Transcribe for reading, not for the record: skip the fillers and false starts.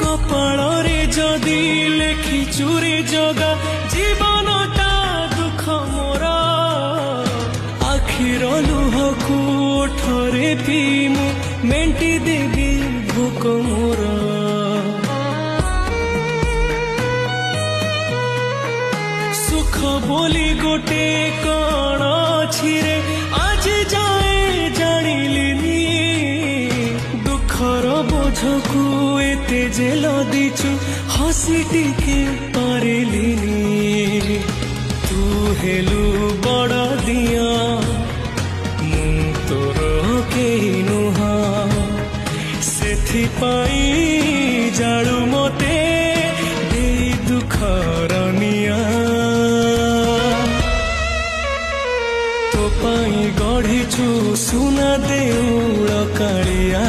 କପାଳରେ ଯଦି ଲେଖିଛୁ ରେ ଜଗା ଜୀବନଟା ଦୁଃଖ ମୋର ଆଖିର ଲୁହକୁ ଓଠରେ ପିଇ ମୁଁ ମେଣ୍ଟି ଦେବି ଭୋକ ମୋର ସୁଖ ବୋଲି ଗୋଟେ କଣ ଅଛି ରେ ଆଜି ଯାଏ ଜାଣିଲିନି ଦୁଃଖର ବୋଝକୁ ଏତେ ଯେ ଲଦିଛୁ ହସି ଟିକେ ପାରିଲିନି ତୁ ହେଲୁ ବଡ଼ ଦିଅ ମୁଁ ତୋର କେହି ନୁହଁ ସେଥିପାଇଁ ଜାଳୁ ମତେ ଦେଇ ଦୁଃଖର ନିଆଁ ତୋ ପାଇଁ ଗଢ଼ିଛୁ ସୁନା ଦେଉଳ କାଳିଆ